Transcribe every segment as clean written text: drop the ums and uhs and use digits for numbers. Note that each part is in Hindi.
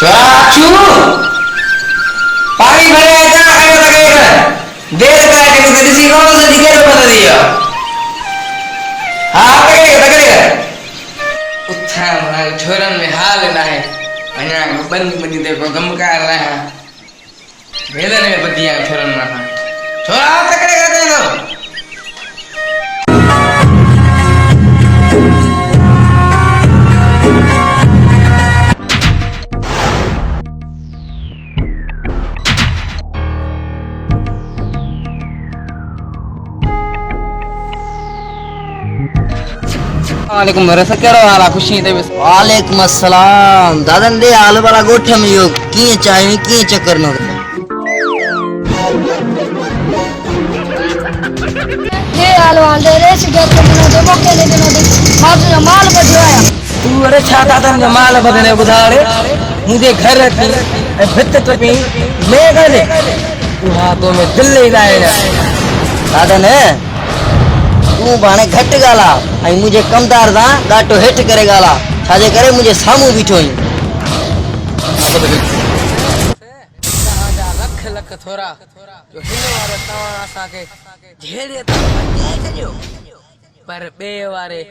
चाचू पानी भरे क्या खाने लगे देर का है कि किसी कौन से दिखे तो बता दिया हाँ तकड़ेगा उत्थान ना छोरन में हाल ना है अन्या बंदी बंदी देखो गम कर रहे हैं वेदन में बदिया छोरन ना है छोरा तकड़ेगा देखो वालेकुम रसा करो वाला खुशी दे वालेकुम अस्सलाम दादन दे आल बड़ा गोठ में यो की चाहिए की चक्कर न ये आल वाले रे सिगरेट के बिना दे मौके ले बिना दे माल बजवाया तू अरे छा दादन जो माल बदने बुधारे मुझे घर की भित टपी मैं करे तू हाथों में दिल ले जाए दादन तू बाणे घट गाला आई मुझे कमदार दा गाटो हेठ करे गाला छाजे करे मुझे सामू बिठोई लख लख थोरा जो हिन वारे तवा आसा के झेड़े तो पर बे वारे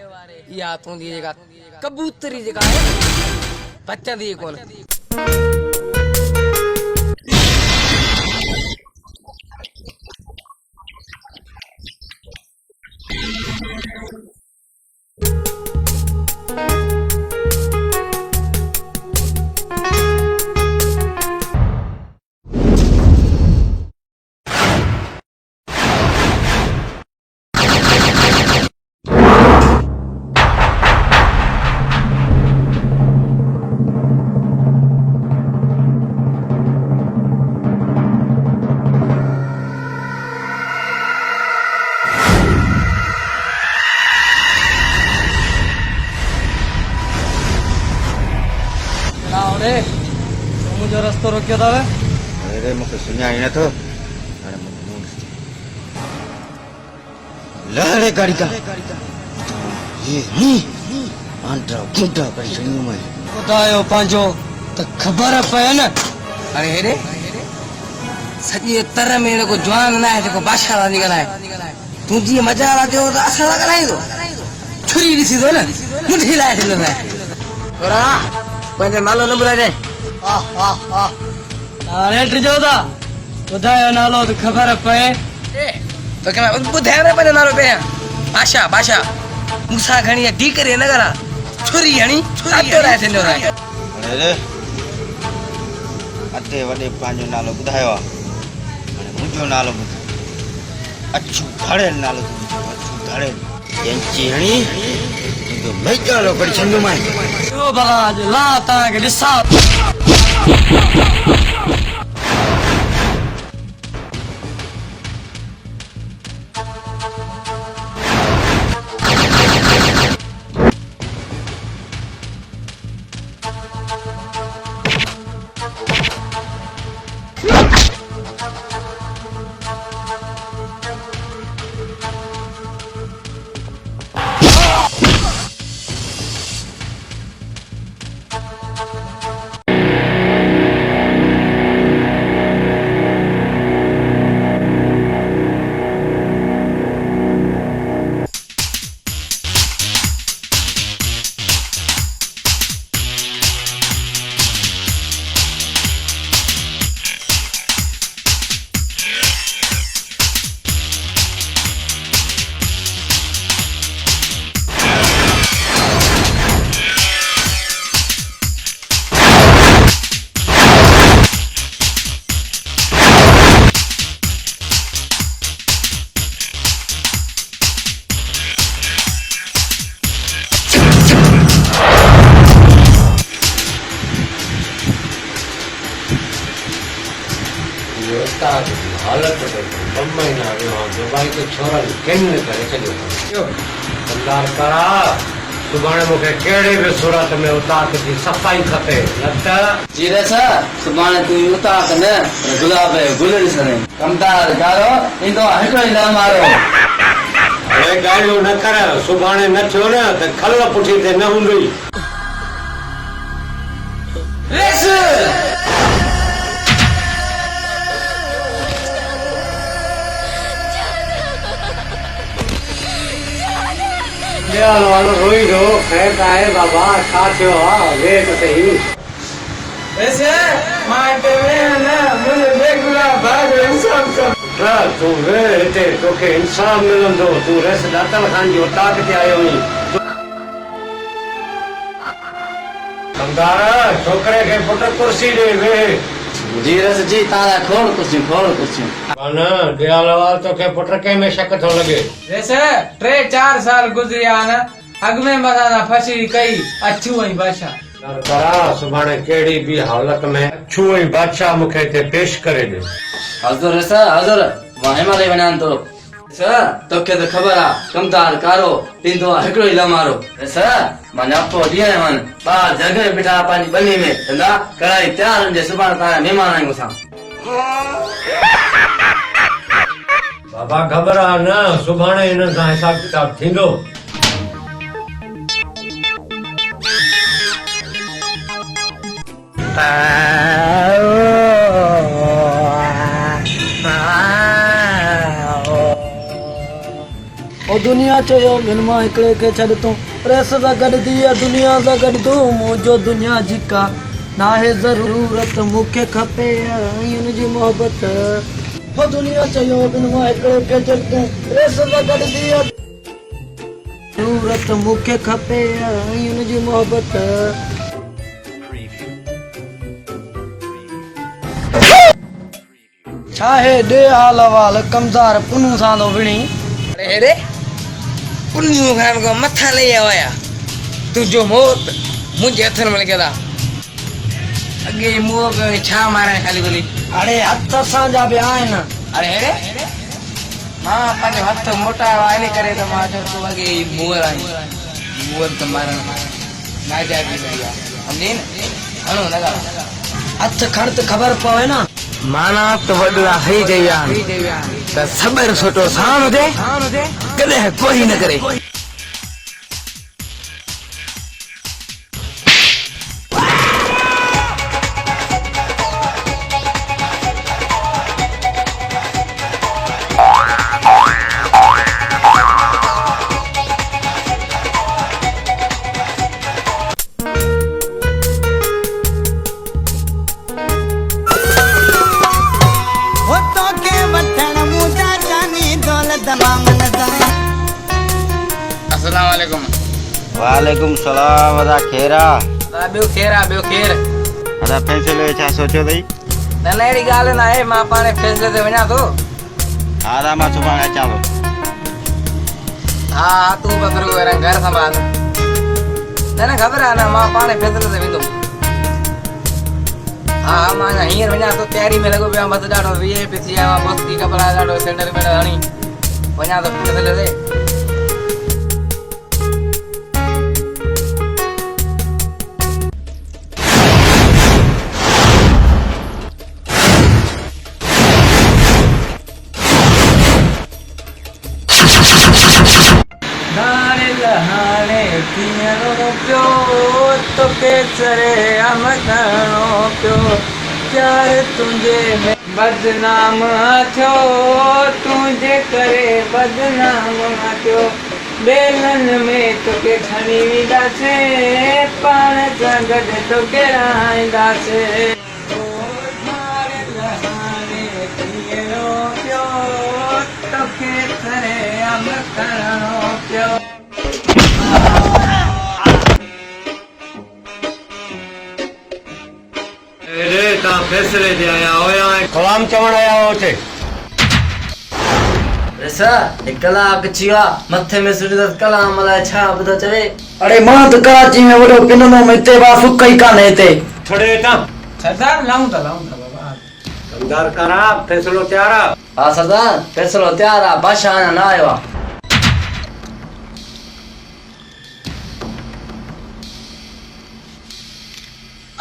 या तू दी जगह कबूतरी जगह है बच्चा दी कौन मुझे रास्ता रोक्यो था अरे मुझे सुनिया ही ना तो अरे मुझे नून लहरे गाड़ी का ये आंट्रा बुढ़ा पर सुनियो मैं बतायो पांचो तो खबर पे ना अरे हेरे सजी तर मेरे को जवान ना है को बादशाह ना निकला है तू जी मजा आ दे तो असर लगा नहीं दो छुरी दिसी दो ना मुझे लाए थे ना तोरा पंजे मालो न बुला दे अरे ट्रिजोदा बुधायो नालो तो खबर पे तो क्या बुधायो ने पे नालो पे बादशाह बादशाह मूसा घणी डी करे न करा छुरी हणी अटो राय थींदो राय अरे अटे वॾे पंहिंजो नालो ॿुधायो आहे हाणे मुंहिंजो नालो ॿुधायो अछू धड़ेल नालो अछू धड़ेल यांची हणी तुंहिंजो मैजालो करे छॾंदोमांइ ओ भला ला तव्हांखे ॾिसां हालत ॿ महीना दवाई तो छोरा किन करे छॾियो कंदार करा सुभाणे मूंखे कहिड़े बि सूरत में उतार जी सफ़ाई खपे न त जी रसा सुभाणे तूं उतार न गुलाब गुल ॾिसणे कमदार गारो ईंदो हिकिड़ो ई न मारो अरे ॻाल्हियूं न कर सुभाणे न थियो न त खल पुठी ते न हूंदी हलो हलो रोई रो खैर आहे बाबा छा थियो आहे वेट सही वैसे माटे में ना मुझे बेगुला भाग इंसान का तूं वे हिते तोखे इंसाफ़ मिलंदो तूं रस दातल खान जी उताक ते आयो हुई कंदार छोकरे खे पुट कुर्सी ॾे वे जी रस जी तारा खोल कुर्सी न दयाल वाल तोखे पुट कंहिं में शक थो लॻे जैसे 3-4 साल गुजरिया न अग में मसाला फसी कई अछू ऐं बादशाह करा सुभाणे कहिड़ी बि हालत में अछू ऐं बादशाह मूंखे हिते पेश करे ॾे हज़ुर रसा हज़ुर मां हिमालय वञां थो रसा तोखे त ख़बर आहे कमदार कारो पींदो आहे हिकिड़ो ई लमारो रसा मां न्यापो ॾींहं मान ॿार जॻह बिठा पंहिंजी बनी में धंधा कढ़ाई तयार हुजे सुभाणे तव्हां महिमान आहियूं असां बाबा घबरा न सुभाणे हिन सां हिसाब किताब थींदो ओ दुनिया चयो मिन मां हिकिड़े खे छॾ तूं प्रेस सां गॾु दिया दुनिया सां गॾु तूं मुंहिंजो दुनिया जी का नाहे ज़रूरत मूंखे खपे हुनजी मोहबत ओ दुनिया चयो मिन मां हिकिड़े खे छॾ तूं प्रेस सां गॾु दिया ज़रूरत मूंखे खपे हुनजी मोहबत छाहे ॾे हाल वाल कमज़ार पुनू सां थो विणी अरे रे पुन्नू खान को मथा ले आया तुझो मौत मुझे हथन में लॻियल आहे अॻे मुंहं पे छा मारे खाली बोली अरे हथ सां जा बि आहिनि अरे रे मां पंहिंजो हथ मोटा वाइने करे त मां चयो तूं अॻे मुंहं मुंहं त मारण नाजाइज़ थी आहे सम्झी न हणो न हथ खण त ख़बर पवे न माना तो वॾा हई गई आहे त सबर सुठो साण हुजे कॾहिं कोई न करे वालेकुम सलाम अदा खेरा ॿियो ख़ैर आहे ॿियो ख़ैर अदा फैसले छा सोचियो अथई न न अहिड़ी ॻाल्हि न आहे मां पाणे फैसले ते वञा थो हा दा मां सुभाणे अचां थो हा तूं बसि रुॻो घर संभाल न न ख़बर आहे न मां पाणे फैसले ते वेंदुमि हा मां हींअर वञा थो तयारी में लॻो पियो आहियां बसि ॾाढो VIP थी आहियां मां मस्तु कपिड़ा ॾाढो सेंटर में हणी वञा थो फैसले ते नारे लहाने पीअणो पियो तोखे सरे आम करणो पियो प्यार तुंहिंजे में बदनाम थियो तुंहिंजे करे बदनाम थियो बेलन में तोखे खणी वेंदासीं पाण सां गॾु तोखे रहाईंदासीं नारे लहाने पीअणो पियो तोखे सरे आम करणो पियो तव्हां फैसले ते आया हुया कलाम चवण आया हो हुते कलाक थी वियो मथे में सुठी कलाम अलाए छा ॿुधो चवे अरे मां त कराची में वॾो पिनंदो हिते बा सुख ई कान्हे हिते छॾे हितां सरदार लाऊं था बाबा कमदार करा फैसलो तयार आहे हा सरदार फैसलो तयार आहे बादशाह अञा न आयो आहे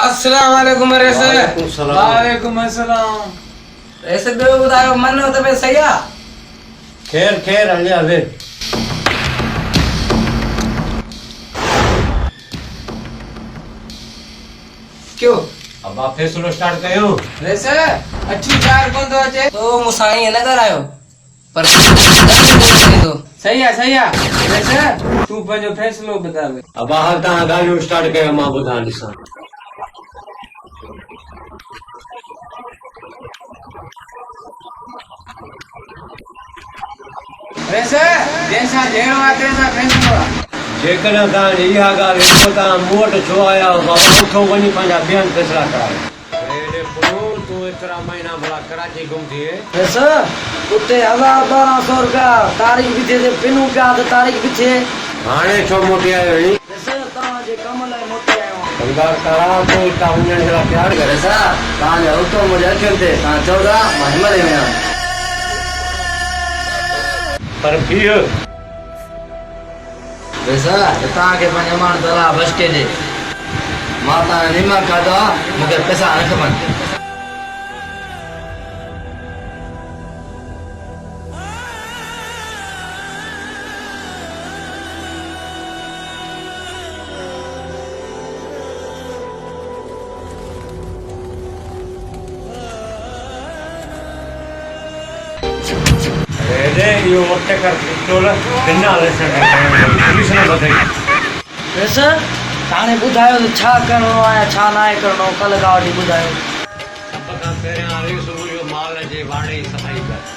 अस्सलाम वालेकुम रेस वालेकुम सलाम वालेकुम अस्सलाम रेस ॿियो ॿुधायो मन त भई सही आहे खैर खैर हले हले क्यों अब आप फैसलो स्टार्ट कयो रेस अठी चार कोन थो अचे तो मूंसां ईअं न ॻाल्हायो पर सही आहे रेस तूं पंहिंजो फैसलो ॿुधाए अब हाल तव्हां ॻाल्हियूं स्टार्ट कयो मां ॿुधां ॾिसां रेस जंहिंसां जहिड़ो आहे तंहिंसां फैसलो आहे जेकॾहिं तव्हांजी इहा ॻाल्हि हिकु तव्हां मूं वटि छो आया हो बाबा उथो वञी पंहिंजा ॿियनि फैसला करायो तूं एतिरा महीना भला कराची घुम थिए उते 1200 रुपया तारीख़ बि थिए पिनूं पिया त तारीख़ बि थिए हाणे छो मोटी आयो नी तव्हांजे कम लाइ मोटी आयो आहियां कमदार करा तूं हितां वञण जे लाइ तयारु करे तव्हांजो हुतो मुंहिंजे अखियुनि ते तव्हां चओ था मां हिमले में आहियां पर बीह तव्हांखे पंहिंजो माण्हू दलाल बसके ॾे मां तव्हांजो निमक खाधो आहे मूंखे पैसा न खपनि इहो वक़्त कर पिस्तौल बिना लेसन पुलिस ने ॿुधाई हाणे ॿुधायो त छा करिणो आहे छा न आहे करिणो कल्ह खां वठी ॿुधायो सभ खां पहिरियां हली सुबुह जो माल जे वाड़े जी सफ़ाई कर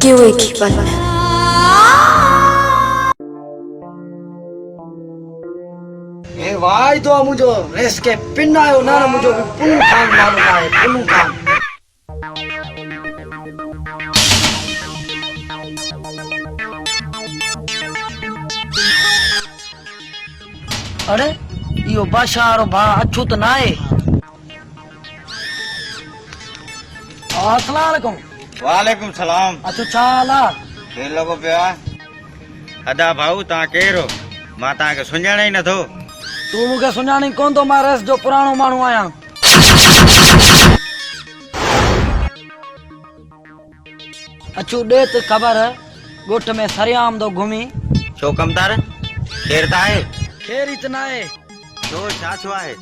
क्यों एक ही पल में ए भाई तो मुझो रेस के पिन आयो ना मुझो पुन खान मालूम है पुन खान अरे यो बादशाह रो भा अच्छो तो ना है अस्सलाम वालेकुम वालेकुम सलाम अच्छो चाला केर लॻो पियो आहे अदा भाऊ तव्हां केरु हो मां तव्हांखे सुञाणे ई नथो तू मुखे सुञाणी कोन तो मां रेस जो पुराणो माण्हू आहियां अच्छो ॾे त ख़बर ॻोठ में सरियाम दो घुमी छो कमदार केर त आहे खेर इतना है छो छा छो आहे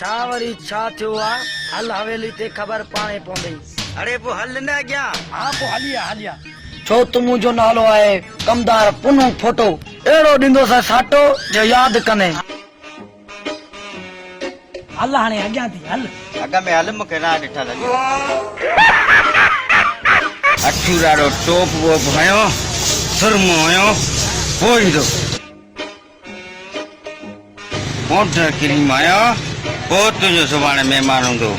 छा वरी छा थियो आहे हल हवेली ते ख़बर पाणे पवंदी अरे पोइ हल न अॻियां हाँ पो हलिया छो त मुंहिंजो नालो आहे कमदार पुनू फोटो अहिड़ो ॾींदो सा साटो जो यादि कने हल हाणे अॻियां थी हल अॻ में हल मूंखे ना ॾिठा लॻे अछू ॾाढो टोप वोप हयो सुरमो हुयो पोइ ईंदो पाउडर क्रीम आयो पोइ तुंहिंजो सुभाणे महिमान हूंदो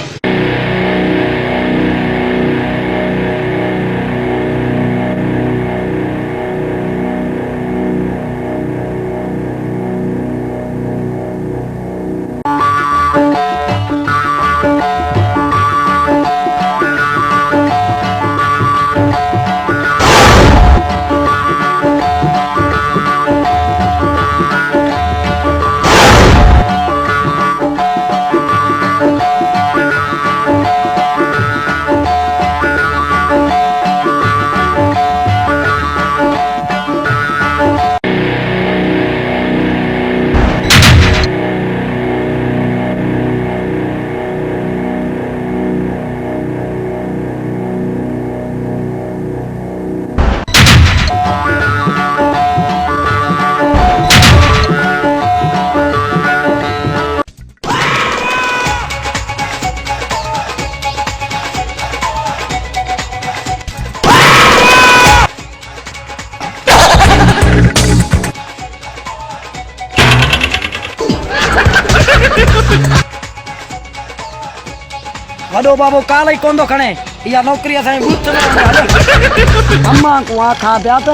वॾो बाबो काल ई कोन थो खणे इहा नौकरी असांजी ॿुथ में अम्मा को आखां पिया त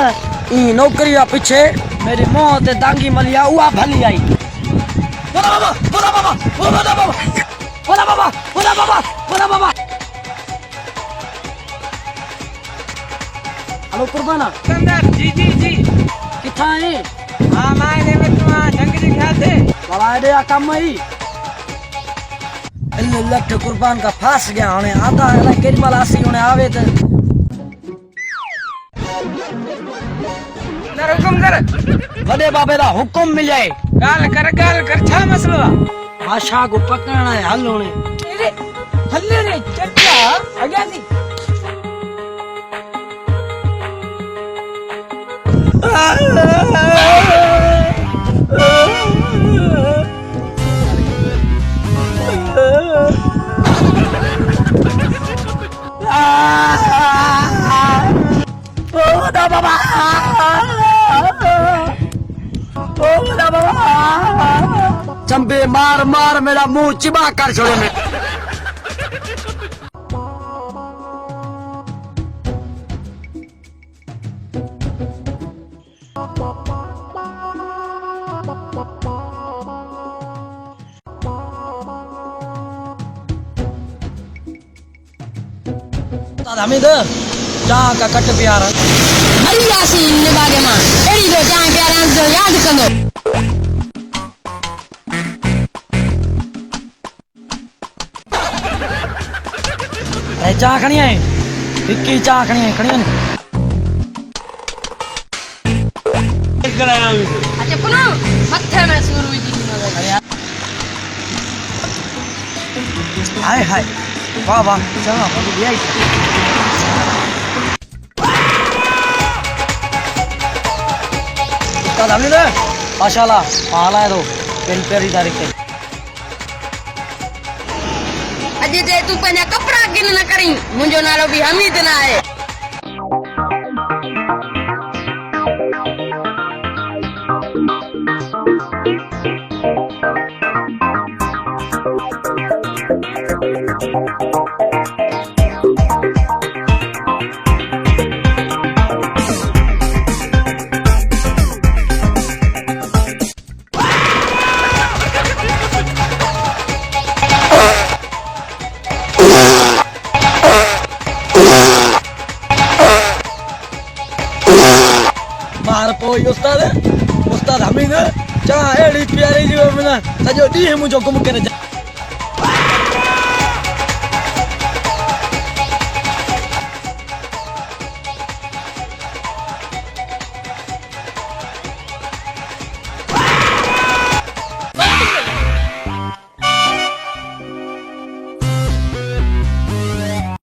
ई नौकरी आहे पिछे मेरी मोह ते दांगी मली आहे उहा भली आई हेलो कुर्बाना जी जी जी किथां आहे हाँ मां ने में तू जंग जी खाते बड़ा दे कम ही लठ कुर्बान का फास गया होने आता है केरी माल आसी होने आवे त ना हुकुम कर वडे बाबे दा हुकुम मिल जाए गाल कर छा मसलो आ आशा को पकड़ना है हल होने अरे हल्ले रे चचा अग्या सी चंबे मार मार मेरा मुंह चिबा कर छोड़े में हमीद चाह का कट प्यार मरी जासी इन बागे मां एड़ी जो चाहे प्यारा जो याद कंदो अरे चाह खणी है विक्की चाह खणी है खणी अच्छा पुनो मथे में सूर हुई जी हाय हाय वाह वाह चलो अभी दिया ही तो हमीद माशाल्लाह माला है तो पेरी तारीख के अजे जे तू पंहिंजा कपड़ा गिन न करी मुंहिंजो नालो बि हमीद न आहे मार पोई उस्ताद हमीद चाह एड़ी प्यारी जो मिला सजो डी मुझो गुम करे